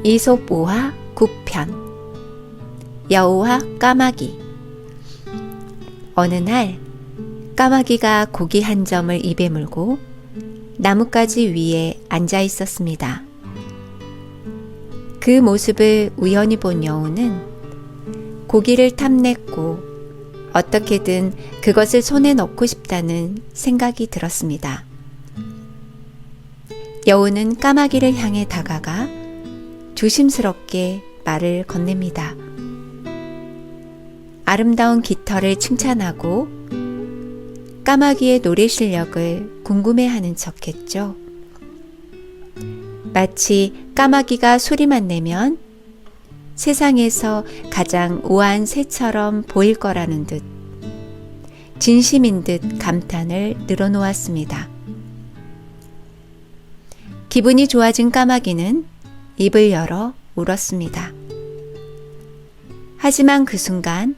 이솝 오화 9편 여우와 까마귀. 어느 날 까마귀가 고기 한 점을 입에 물고 나뭇가지 위에 앉아 있었습니다. 그 모습을 우연히 본 여우는 고기를 탐냈고 어떻게든 그것을 손에 넣고 싶다는 생각이 들었습니다. 여우는 까마귀를 향해 다가가 조심스럽게 말을 건넵니다. 아름다운 깃털을 칭찬하고 까마귀의 노래 실력을 궁금해하는 척했죠. 마치 까마귀가 소리만 내면 세상에서 가장 우아한 새처럼 보일 거라는 듯 진심인 듯 감탄을 늘어놓았습니다. 기분이 좋아진 까마귀는 입을 열어 울었습니다. 하지만 그 순간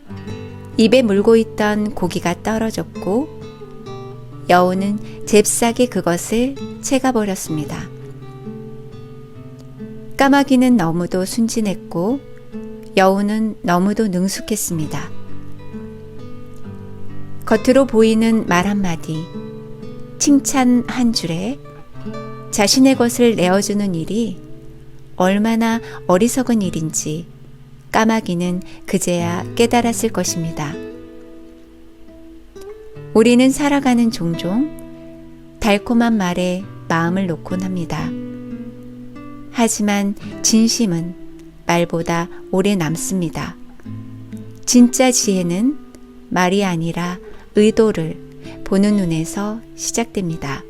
입에 물고 있던 고기가 떨어졌고 여우는 잽싸게 그것을 채가버렸습니다. 까마귀는 너무도 순진했고 여우는 너무도 능숙했습니다. 겉으로 보이는 말 한마디, 칭찬 한 줄에 자신의 것을 내어주는 일이 얼마나 어리석은 일인지 까마귀는 그제야 깨달았을 것입니다. 우리는 살아가는 종종 달콤한 말에 마음을 놓곤 합니다. 하지만 진심은 말보다 오래 남습니다. 진짜 지혜는 말이 아니라 의도를 보는 눈에서 시작됩니다.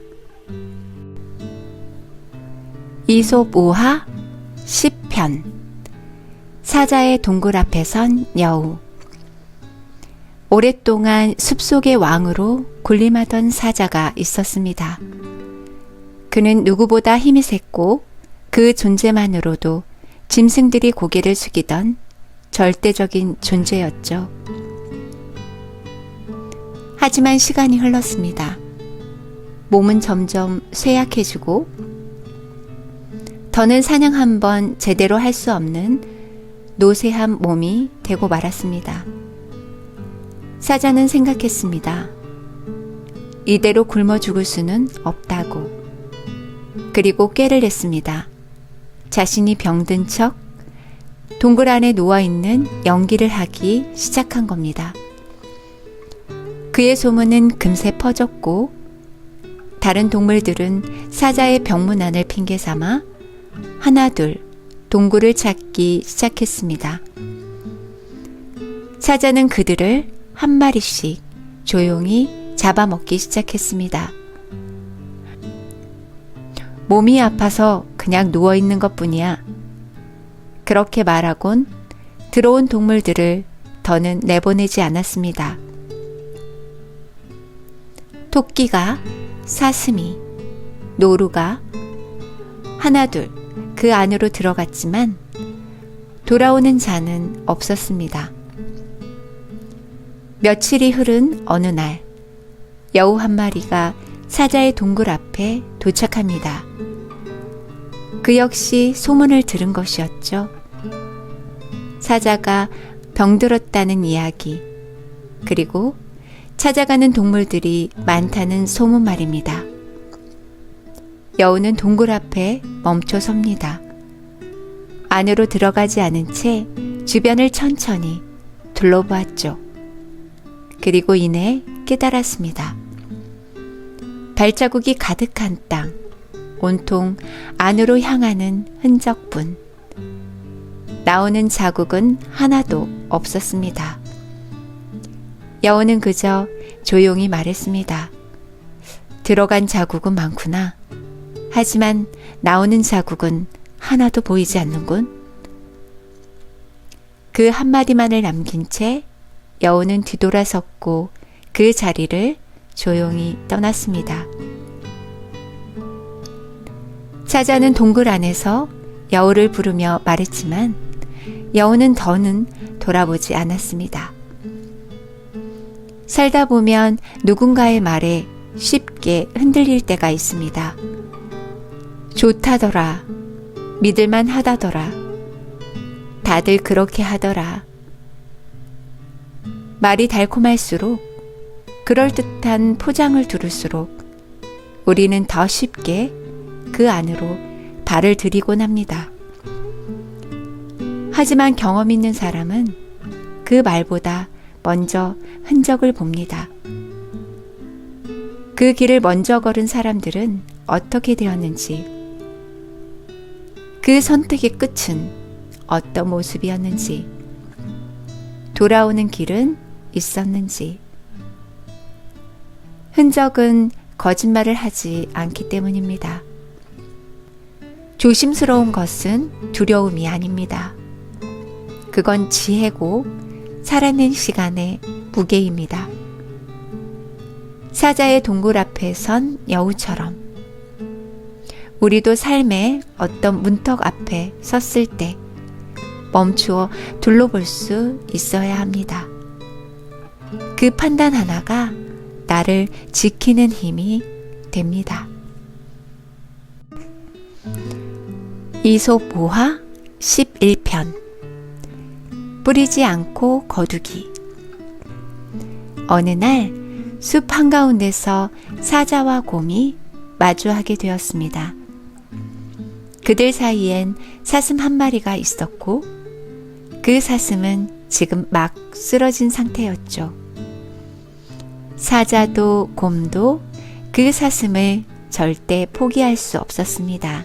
이솝 오화 10편 사자의 동굴 앞에 선 여우. 오랫동안 숲속의 왕으로 군림하던 사자가 있었습니다. 그는 누구보다 힘이 셌고 그 존재만으로도 짐승들이 고개를 숙이던 절대적인 존재였죠. 하지만 시간이 흘렀습니다. 몸은 점점 쇠약해지고 더는 사냥 한번 제대로 할 수 없는 노쇠한 몸이 되고 말았습니다. 사자는 생각했습니다. 이대로 굶어 죽을 수는 없다고. 그리고 꾀를 냈습니다. 자신이 병든 척 동굴 안에 누워있는 연기를 하기 시작한 겁니다. 그의 소문은 금세 퍼졌고 다른 동물들은 사자의 병문안을 핑계삼아 하나둘 동굴을 찾기 시작했습니다. 사자는 그들을 한 마리씩 조용히 잡아먹기 시작했습니다. 몸이 아파서 그냥 누워있는 것뿐이야. 그렇게 말하곤 들어온 동물들을 더는 내보내지 않았습니다. 토끼가, 사슴이, 노루가 하나둘 그 안으로 들어갔지만 돌아오는 자는 없었습니다. 며칠이 흐른 어느 날 여우 한 마리가 사자의 동굴 앞에 도착합니다. 그 역시 소문을 들은 것이었죠. 사자가 병들었다는 이야기, 그리고 찾아가는 동물들이 많다는 소문 말입니다. 여우는 동굴 앞에 멈춰 섭니다. 안으로 들어가지 않은 채 주변을 천천히 둘러보았죠. 그리고 이내 깨달았습니다. 발자국이 가득한 땅, 온통 안으로 향하는 흔적뿐. 나오는 자국은 하나도 없었습니다. 여우는 그저 조용히 말했습니다. 들어간 자국은 많구나. 하지만 나오는 자국은 하나도 보이지 않는군. 그 한마디만을 남긴 채 여우는 뒤돌아섰고 그 자리를 조용히 떠났습니다. 사자는 동굴 안에서 여우를 부르며 말했지만 여우는 더는 돌아보지 않았습니다. 살다 보면 누군가의 말에 쉽게 흔들릴 때가 있습니다. 좋다더라, 믿을만 하다더라. 다들 그렇게 하더라. 말이 달콤할수록, 그럴듯한 포장을 두를수록 우리는 더 쉽게 그 안으로 발을 들이곤 합니다. 하지만 경험 있는 사람은 그 말보다 먼저 흔적을 봅니다. 그 길을 먼저 걸은 사람들은 어떻게 되었는지, 그 선택의 끝은 어떤 모습이었는지, 돌아오는 길은 있었는지. 흔적은 거짓말을 하지 않기 때문입니다. 조심스러운 것은 두려움이 아닙니다. 그건 지혜고 살아낸 시간의 무게입니다. 사자의 동굴 앞에 선 여우처럼 우리도 삶의 어떤 문턱 앞에 섰을 때 멈추어 둘러볼 수 있어야 합니다. 그 판단 하나가 나를 지키는 힘이 됩니다. 이솝우화 11편 뿌리지 않고 거두기. 어느 날 숲 한가운데서 사자와 곰이 마주하게 되었습니다. 그들 사이엔 사슴 한 마리가 있었고 그 사슴은 지금 막 쓰러진 상태였죠. 사자도 곰도 그 사슴을 절대 포기할 수 없었습니다.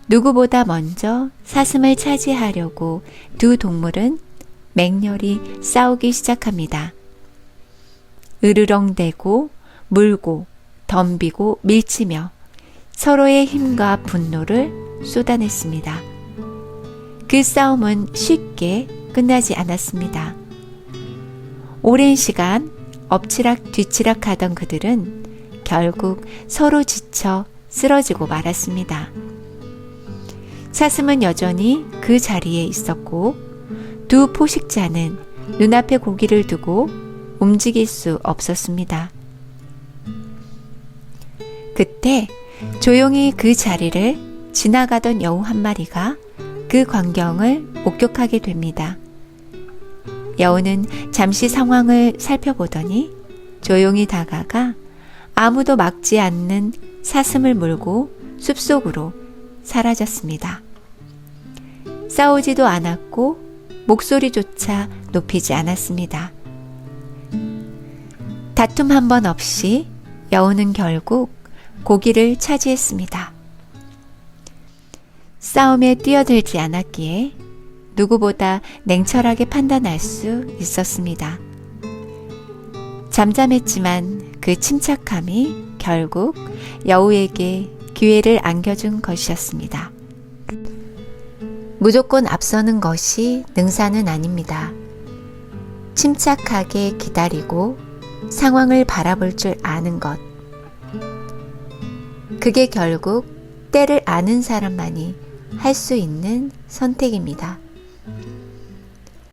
누구보다 먼저 사슴을 차지하려고 두 동물은 맹렬히 싸우기 시작합니다. 으르렁대고 물고 덤비고 밀치며 서로의 힘과 분노를 쏟아냈습니다. 그 싸움은 쉽게 끝나지 않았습니다. 오랜 시간 엎치락 뒤치락 하던 그들은 결국 서로 지쳐 쓰러지고 말았습니다. 사슴은 여전히 그 자리에 있었고 두 포식자는 눈앞에 고기를 두고 움직일 수 없었습니다. 그때 조용히 그 자리를 지나가던 여우 한 마리가 그 광경을 목격하게 됩니다. 여우는 잠시 상황을 살펴보더니 조용히 다가가 아무도 막지 않는 사슴을 물고 숲속으로 사라졌습니다. 싸우지도 않았고 목소리조차 높이지 않았습니다. 다툼 한 번 없이 여우는 결국 고기를 차지했습니다. 싸움에 뛰어들지 않았기에 누구보다 냉철하게 판단할 수 있었습니다. 잠잠했지만 그 침착함이 결국 여우에게 기회를 안겨준 것이었습니다. 무조건 앞서는 것이 능사는 아닙니다. 침착하게 기다리고 상황을 바라볼 줄 아는 것. 그게 결국 때를 아는 사람만이 할 수 있는 선택입니다.